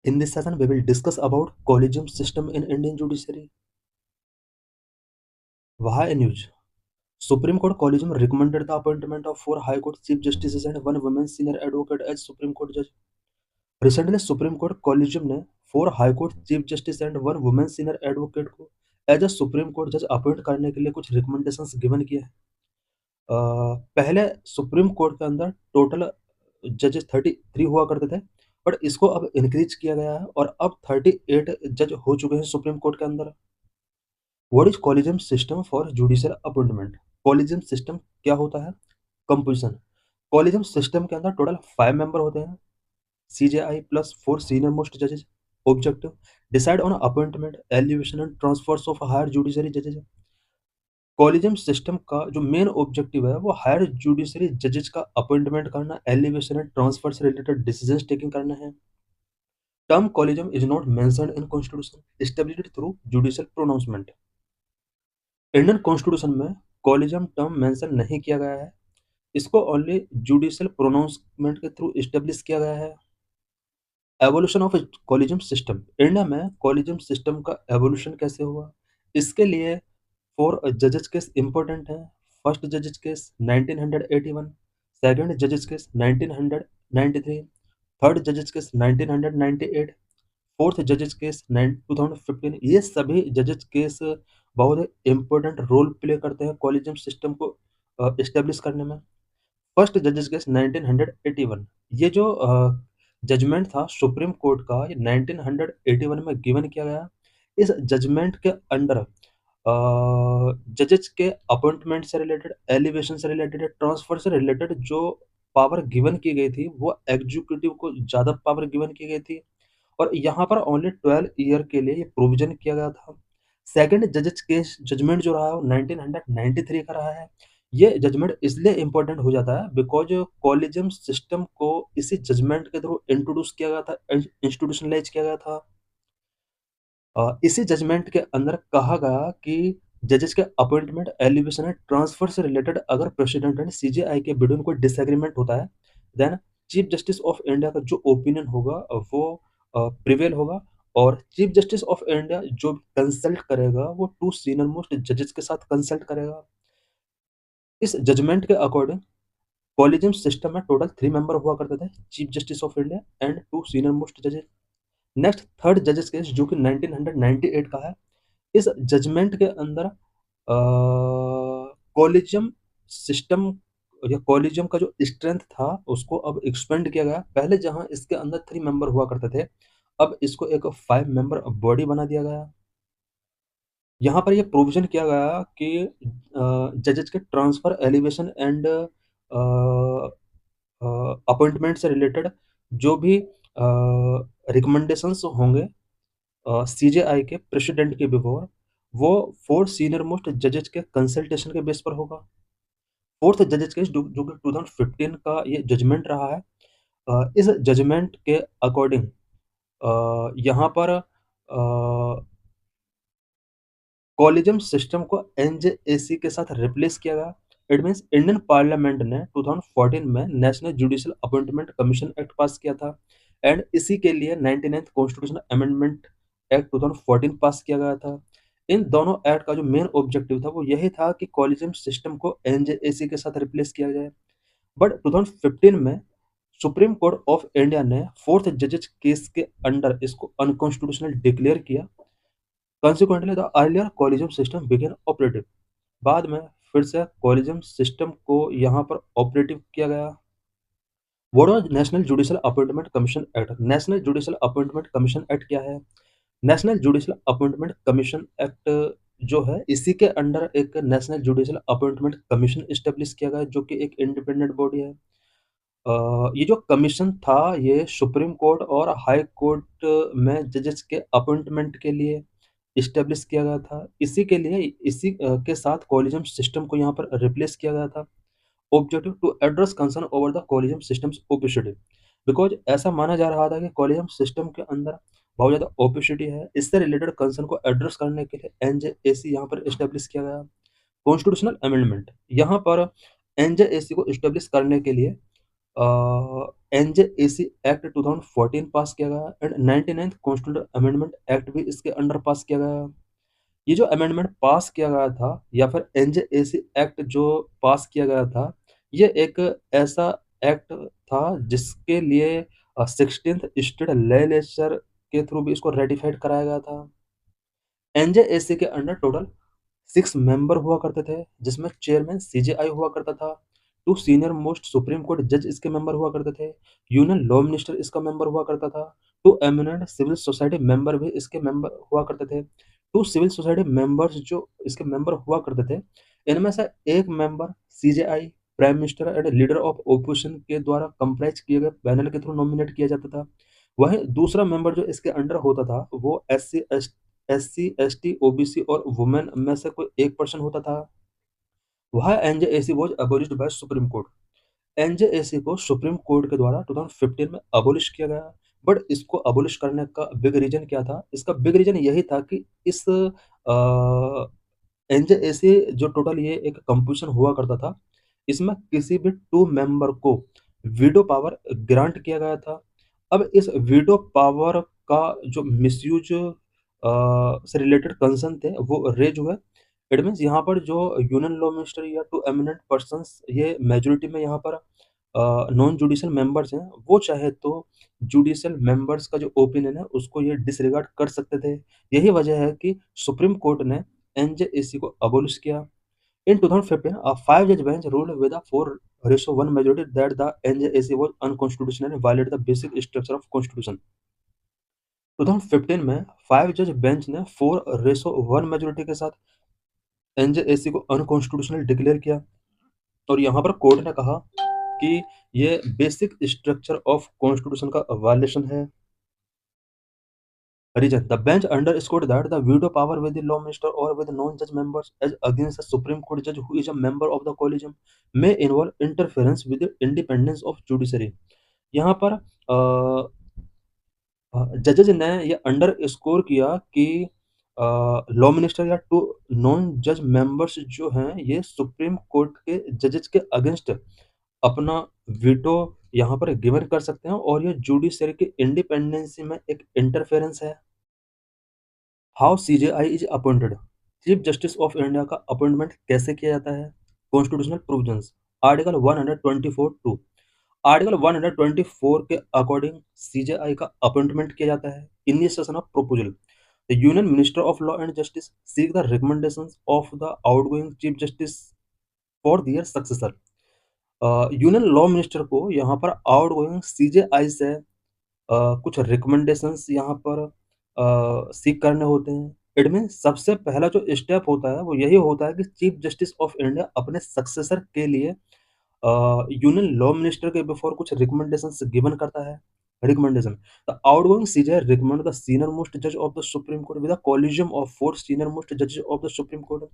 In this session, we will discuss about collegium system in Indian judiciary. Via news. Supreme Court Collegium recommended the appointment of 4 High Court Chief Justices and 1 women senior advocate as Supreme Court judge. Recently, Supreme Court Collegium ने 4 High Court Chief Justice and 1 woman senior advocate को as a supreme court जज appoint करने के लिए कुछ recommendations given किए हैं। पहले सुप्रीम कोर्ट के अंदर टोटल जजेस 33 हुआ करते थे, बट इसको अब इंक्रीज किया गया है और अब 38 जज हो चुके हैं सुप्रीम कोर्ट के अंदर। What is collegium system for judicial appointment? Collegium system क्या होता है? कंपोजिशन। कॉलेजियम सिस्टम के अंदर टोटल 5 मेंबर होते हैं, CJI प्लस 4 सीनियर मोस्ट जजेस। Objective: decide on appointment, elevation and transfers of higher judiciary जजेस। कॉलेजियम सिस्टम का जो मेन ऑब्जेक्टिव है वो हायर जुडिशरी जजेस का अपॉइंटमेंट करना, एलिवेशन एंड ट्रांसफर से रिलेटेड डिसीजंस टेकिंग करना है। Term collegium is not mentioned in constitution, established through judicial pronouncement. Indian constitution में कॉलेजियम टर्म मेंशन नहीं किया गया है, इसको ओनली जुडिशियल प्रोनाउंसमेंट के थ्रू एस्टेब्लिश किया गया है। Evolution of collegium system. India में कॉलेजियम सिस्टम का एवोल्यूशन कैसे हुआ, इसके लिए 4 जजेस केस इंपॉर्टेंट है। फर्स्ट जजेस केस 1981, सेकंड जजेस केस 1993, थर्ड जजेस केस 1998, फोर्थ जजेस केस 2015। ये सभी जजेस केस बहुत इंपॉर्टेंट रोल प्ले करते हैं कॉलेजियम सिस्टम को एस्टेब्लिश करने में। फर्स्ट जजेस केस 1981, ये जो जजमेंट था सुप्रीम कोर्ट का, ये 1981 में गिवन किया गया। इस जजमेंट के अंडर जजेस के अपॉइंटमेंट से रिलेटेड, एलिवेशन से रिलेटेड, ट्रांसफर से रिलेटेड जो पावर गिवन की गई थी वो एग्जीक्यूटिव को ज़्यादा पावर गिवन की गई थी और यहाँ पर ओनली 12 ईयर के लिए ये प्रोविजन किया गया था। सेकंड जजेस केस जजमेंट जो रहा है वो 1993 का रहा है। ये जजमेंट इसलिए इम्पोर्टेंट हो जाता है बिकॉज कॉलेजियम सिस्टम को इसी जजमेंट के थ्रू इंट्रोड्यूस किया गया था, इंस्टीट्यूशनलाइज किया गया था। इसी जजमेंट के अंदर कहा गया कि जजेस के अपॉइंटमेंट, एलिवेशन एंड ट्रांसफर से रिलेटेड अगर प्रेसिडेंट एंड CJI के बिटवीन कोई डिसएग्रीमेंट होता है, then chief justice of India का जो ओपिनियन होगा वो प्रिवेल होगा और चीफ जस्टिस ऑफ इंडिया जो कंसल्ट करेगा वो 2 सीनियर मोस्ट जजेस के साथ कंसल्ट करेगा। इस जजमेंट के अकॉर्डिंग कॉलेजियम सिस्टम में टोटल 3 मेंबर हुआ करते थे, chief justice of India and 2 senior most जजेस। नेक्स्ट थर्ड जजेस केस जो कि 1998 का है। इस जजमेंट के अंदर कॉलेजियम सिस्टम या कॉलेजियम का जो स्ट्रेंथ था उसको अब एक्सपेंड किया गया। पहले जहां इसके अंदर 3 मेंबर हुआ करते थे, अब इसको एक 5 मेंबर बॉडी बना दिया गया। यहाँ पर ये प्रोविजन किया गया कि जजेस के ट्रांसफर, एलिवेशन एंड अपॉइंटमेंट से रिलेटेड जो भी रिकमेंडेशंस होंगे CJI के प्रेसिडेंट के बिफोर, वो 4 सीनियर मोस्ट जजेस के कंसल्टेशन के बेस पर होगा। फोर्थ जजेस केस जो कि 2015 का ये जजमेंट रहा है। इस जजमेंट के अकॉर्डिंग यहाँ पर कॉलेजियम सिस्टम को NJAC के साथ रिप्लेस किया गया। इट मीन्स इंडियन पार्लियामेंट ने 2014 में national judicial appointment commission act पास किया था एंड इसी के लिए 99th कॉन्स्टिट्यूशन अमेंडमेंट एक्ट 2014 पास किया गया था। इन दोनों एक्ट का जो मेन ऑब्जेक्टिव था वो यही था कि कॉलेजियम सिस्टम को NJAC के साथ रिप्लेस किया जाए, बट 2015 में सुप्रीम कोर्ट ऑफ इंडिया ने फोर्थ जजेस केस के अंडर इसको अनकॉन्स्टिट्यूशनल डिक्लेयर किया। Consequently, the earlier collegium system began operative। बाद में फिर से कॉलेजियम सिस्टम को यहाँ पर ऑपरेटिव किया गया। What was national judicial appointment commission act? National judicial appointment commission act क्या है? National judicial appointment commission act जो है इसी के अंडर एक national judicial appointment commission establish किया गया जो कि एक इंडिपेंडेंट बॉडी है। ये जो कमीशन था ये सुप्रीम कोर्ट और हाई कोर्ट में जजेस के अपॉइंटमेंट के लिए इस्टेब्लिश किया गया था। इसी के लिए इसी के साथ कॉलेजियम सिस्टम को यहाँ पर रिप्लेस किया गया था। Objective to address concern over the collegium system's opacity, because ऐसा माना जा रहा था कि कॉलेजियम सिस्टम के अंदर बहुत ज़्यादा ओपेसिटी है। इससे रिलेटेड कंसर्न को एड्रेस करने के लिए NJAC यहाँ पर इस्टेब्लिश किया गया। कॉन्स्टिट्यूशनल अमेंडमेंट, यहाँ पर NJAC को इस्टेब्लिश करने के लिए एनजेएसी एक्ट 2014 पास किया गया and 99th constitutional amendment act भी इसके अंडर पास किया गया। ये जो अमेंडमेंट पास किया गया था या फिर एनजेएसी एक्ट जो पास किया गया था, ये एक ऐसा एक्ट था जिसके लिए 16th स्टेट लेजिस्लेचर के थ्रू भी इसको रेटिफाइड कराया गया था। एनजेएसी के अंडर टोटल 6 मेंबर हुआ करते थे, जिसमें चेयरमैन सीजेआई हुआ करता था। 2 सीनियर मोस्ट सुप्रीम कोर्ट जज इसके मेंबर हुआ करते थे। यूनियन लॉ मिनिस्टर इसका मेंबर हुआ करता था। 2 एमिनेंट सिविल सोसाइटी मेंबर भी इसके मेंबर हुआ करते थे। 2 सिविल सोसाइटी मेंबर्स जो इसके मेंबर हुआ करते थे, इनमें से एक member CJI, prime minister and leader of opposition के द्वारा कंप्राइज किए गए पैनल के थ्रू नॉमिनेट किया जाता था। वहीं दूसरा मेंबर जो इसके अंडर होता था, वो एससी, एसटी, ओबीसी और वुमेन में से कोई एक पर्सन होता था। वह NJAC was abolished by supreme court. NJAC को सुप्रीम कोर्ट के द्वारा 2015 में अबॉलिश किया गया। बट इसको अबॉलिश करने का बिग रीजन क्या था? इसका बिग रीजन यही था कि इस एनजेएसी जो टोटल ये एक कंपोजिशन हुआ करता था, इसमें किसी भी 2 मेंबर को वीटो पावर ग्रांट किया गया था। अब इस वीटो पावर का जो मिसयूज से रिलेटेड कंसर्न थे, वो रेज़ हुए। इट मीन्स यहाँ पर जो यूनियन लॉ मिनिस्टर या 2 एमिनेंट पर्सन्स ये मेजॉरिटी में यहाँ पर नॉन जुडिशियल मेंबर्स हैं, वो चाहे तो जुडिशियल मेंबर्स का जो ओपिनियन है, उसको ये डिसरिगार्ड कर सकते थे। यही वजह है कि सुप्रीम कोर्ट ने एनजेएसी को अबॉलिश किया। In 2015, a 5-judge bench ruled with a 4:1 majority that the NJAC was unconstitutional and violated the basic structure of Constitution. 2015 में 5 जज बेंच ने 4:1 मेजोरिटी के साथ एनजेएसी को अनकॉन्स्टिट्यूशनल डिक्लेयर किया और यहाँ पर कोर्ट ने कहा कि ये बेसिक स्ट्रक्चर ऑफ कॉन्स्टिट्यूशन का वायलेशन है। Reason: the bench underscored that the veto power with the law minister or with non-judge members, as against a Supreme Court judge who is a member of the collegium, may involve interference with the independence of judiciary. यहाँ पर जजेज ने ये underscore किया कि law minister या 2 non जज members जो हैं, ये सुप्रीम कोर्ट के जजेज के अगेंस्ट अपना वीटो यहाँ पर गिवन कर सकते हैं और ये जुडिशरी की इंडिपेंडेंसी में एक इंटरफेरेंस है। How CJI is appointed? Chief justice of India का अपॉइंटमेंट कैसे किया जाता है? Constitutional provisions, article 124 to article 124 के अकॉर्डिंग सीजेआई का अपॉइंटमेंट किया जाता है। Initiation of proposal: the union minister of law and justice seek the recommendations of the outgoing chief justice for their successor. Union law minister को यहाँ पर outgoing CJI से कुछ रिकमेंडेशंस यहाँ पर सीक करने होते हैं। इट मीन्स सबसे पहला जो स्टेप होता है, वो यही होता है कि चीफ जस्टिस ऑफ इंडिया अपने सक्सेसर के लिए यूनियन लॉ मिनिस्टर के बिफोर कुछ रिकमेंडेशंस गिवन करता है। Recommendation: the outgoing CJI recommend the senior most जज of the supreme court with a collegium of 4 senior most जजेस of the supreme court.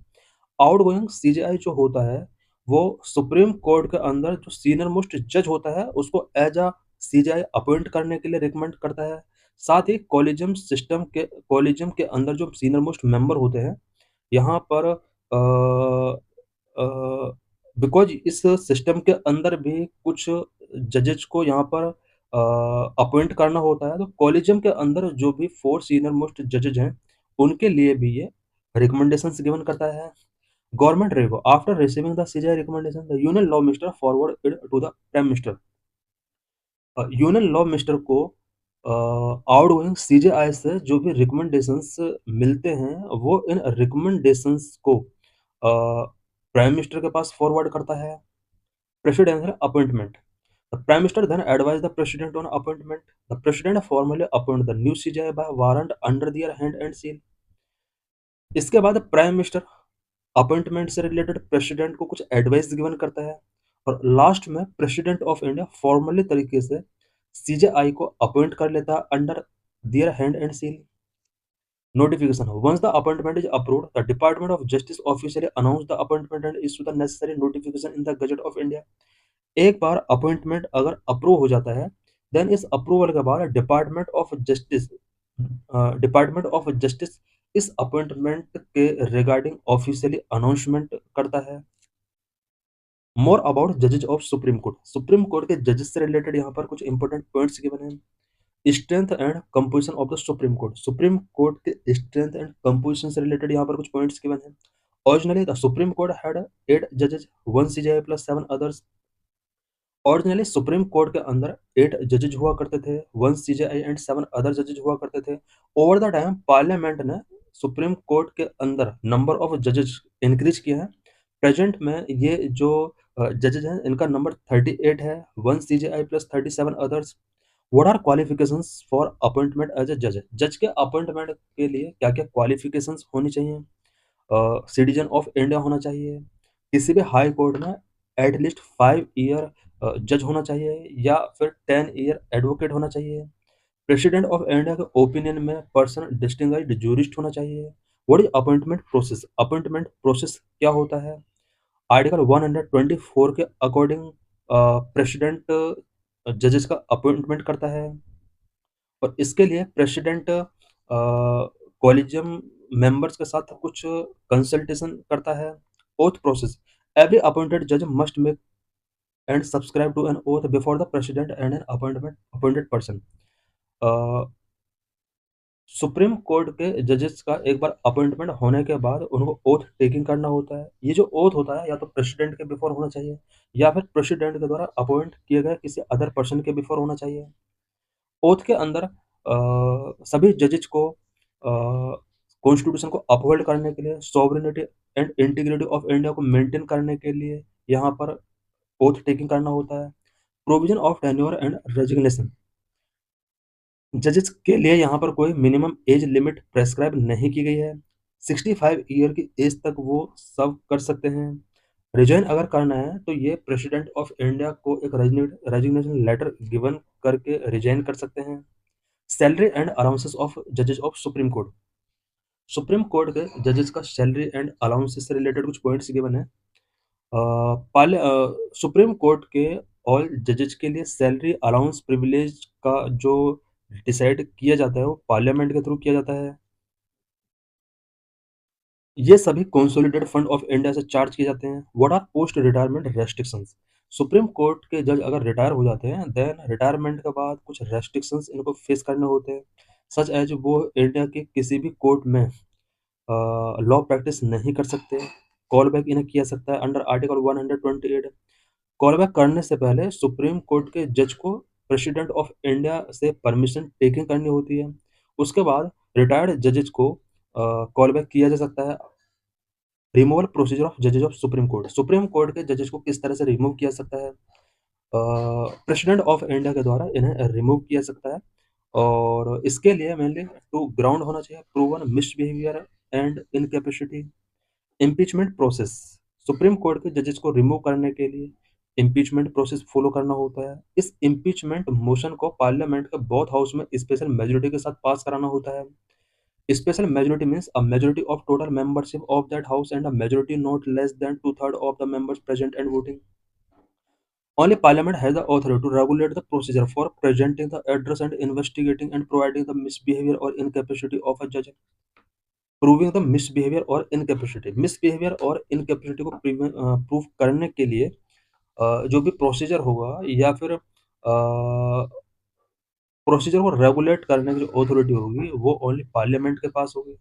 Outgoing CJI जो होता है, वो सुप्रीम कोर्ट के अंदर जो सीनियर मोस्ट जज होता है, उसको एज अ सीजेआई अपॉइंट करने के लिए रिकमेंड करता है। साथ ही कॉलेजियम के अंदर जो सीनियर मोस्ट मेंबर होते हैं, यहाँ पर बिकॉज इस सिस्टम के अंदर भी कुछ जजेज को यहाँ पर अपॉइंट करना होता है, तो कॉलेजियम के अंदर जो भी 4 सीनियर मोस्ट जजेज हैं, उनके लिए भी ये रिकमेंडेशंस गिवन करता है। Government review: after receiving the CJI recommendation, the union law minister forward it to the prime minister. Union law minister को आउटगोइंग सीजेआई से जो भी रिकमेंडेशंस मिलते हैं, वो इन रिकमेंडेशंस को प्राइम मिनिस्टर के पास फॉरवर्ड करता है। Presidential appointment: the prime minister then advise the president on appointment. The president formally appoint the new CJI by warrant under their hand and seal. इसके बाद प्राइम मिनिस्टर अपॉइंटमेंट से related president को कुछ advice given करता है और last में president of India formally तरीके से सीजेआई को अपॉइंट कर लेता है under their hand and seal. Notification: once the appointment is approved, the department of justice officially announce the appointment and issue the necessary notification in the gazette of India. एक बार appointment अगर approve हो जाता है, then इस approval के बाद department of justice इस अपॉइंटमेंट के रिगार्डिंग ऑफिशियली अनाउंसमेंट करता है। मोर अबाउट जजेस ऑफ सुप्रीम कोर्ट के जजेस से रिलेटेड यहाँ पर कुछ इंपॉर्टेंट पॉइंट्स गिवन हैं। Strength and composition of the supreme court के स्ट्रेंथ एंड कंपोजिशन से रिलेटेड यहाँ पर कुछ पॉइंट्स गिवन हैं। Originally the supreme court had 8 जजेस, 1 CJI plus 7 others. Originally supreme court के अंदर 8 जजेज हुआ करते थे, 1 सीजेआई एंड 7 अदर जजेज हुआ करते थे। ओवर द टाइम पार्लियामेंट ने सुप्रीम कोर्ट के अंदर नंबर ऑफ जजेज इंक्रीज किए हैं। प्रेजेंट में ये जो जजेज हैं इनका नंबर 38 है, 1 CJI plus 37 others. What are qualifications for appointment as a जज? जज के अपॉइंटमेंट के लिए क्या-क्या क्वालिफिकेशंस होनी चाहिए? सिटीजन ऑफ इंडिया होना चाहिए, किसी भी हाई कोर्ट में एटलीस्ट 5 ईयर जज होना चाहिए या फिर 10 ईयर एडवोकेट होना चाहिए। प्रेसिडेंट ऑफ इंडिया के ओपिनियन में पर्सन डिस्टिंग्विश्ड जूरिस्ट होना चाहिए। What is appointment process? Appointment process क्या होता है? आर्टिकल 124 के अकॉर्डिंग प्रेसिडेंट जजेस का अपॉइंटमेंट करता है और इसके लिए प्रेसिडेंट कॉलेजियम मेंबर्स के साथ कुछ कंसल्टेशन करता है। ओथ प्रोसेस, एवरी अपॉइंटेड जज must make and subscribe to an oath before the president and an appointed person. Supreme court के जजेस का एक बार अपॉइंटमेंट होने के बाद उनको ओथ टेकिंग करना होता है। ये जो ओथ होता है या तो प्रेसिडेंट के बिफोर होना चाहिए या फिर प्रेसिडेंट के द्वारा अपॉइंट किए गए किसी अदर पर्सन के बिफोर होना चाहिए। ओथ के अंदर सभी जजेज को कॉन्स्टिट्यूशन को अपहोल्ड करने के लिए, sovereignty and integrity of India को मेंटेन करने के लिए यहाँ पर ओथ टेकिंग करना होता है। Provision of tenure and resignation, जजेस के लिए यहाँ पर कोई मिनिमम एज लिमिट प्रेस्क्राइब नहीं की गई है। 65 ईयर की एज तक वो सर्व कर सकते हैं। रिजाइन अगर करना है तो ये प्रेसिडेंट ऑफ इंडिया को एक रेजिग्नेशन लेटर गिवन करके रिजाइन कर सकते हैं। सैलरी एंड अलाउंसेस ऑफ जजेस ऑफ सुप्रीम कोर्ट के जजेस का सैलरी एंड अलाउंसेस से रिलेटेड कुछ पॉइंट्स गिवन है। सुप्रीम कोर्ट के ऑल जजेस के लिए सैलरी अलाउंस प्रिविलेज का जो डिसाइड किया जाता है वो पार्लियामेंट के थ्रू किया जाता है। ये सभी कंसोलिडेटेड फंड ऑफ इंडिया से चार्ज किए जाते हैं। What R post retirement restrictions? Supreme court के जज अगर रिटायर हो जाते हैं देन रिटायरमेंट के बाद कुछ रेस्ट्रिक्शंस इनको फेस करने होते हैं, सच एज वो इंडिया के किसी भी कोर्ट में लॉ प्रैक्टिस नहीं कर सकते। कॉल बैक इन्हें किया सकता है अंडर आर्टिकल 128। कॉल बैक करने से पहले सुप्रीम कोर्ट के जज को प्रेसिडेंट ऑफ इंडिया से परमिशन टेकिंग करनी होती है। उसके बाद रिटायर्ड जजेस को कॉल बैक किया जा सकता है। रिमूवल प्रोसीजर ऑफ जजेस ऑफ सुप्रीम कोर्ट के जजेस को किस तरह से रिमूव किया सकता है? प्रेसिडेंट ऑफ इंडिया के द्वारा इन्हें रिमूव किया सकता है और इसके लिए मेनली 2 ग्राउंड होना चाहिए, proven misbehaviour and incapacity. Impeachment process, supreme court के जजेस को रिमूव करने के लिए इम्पीचमेंट प्रोसेस फॉलो करना होता है। इस इम्पीचमेंट मोशन को पार्लियामेंट के बोथ हाउस में स्पेशल मेजोरिटी के साथ पास कराना होता है। Special majority means a majority of total membership of that house and a majority not less than two-thirds of the members present and voting. Only Parliament has the authority to regulate the procedure for presenting the address and investigating and providing the misbehavior or incapacity of a judge. Proving the misbehavior or incapacity. Misbehavior और incapacity को prove करने के लिए जो भी procedure होगा या फिर प्रोसीजर को रेगुलेट करने की जो अथॉरिटी होगी वो ओनली पार्लियामेंट के पास होगी।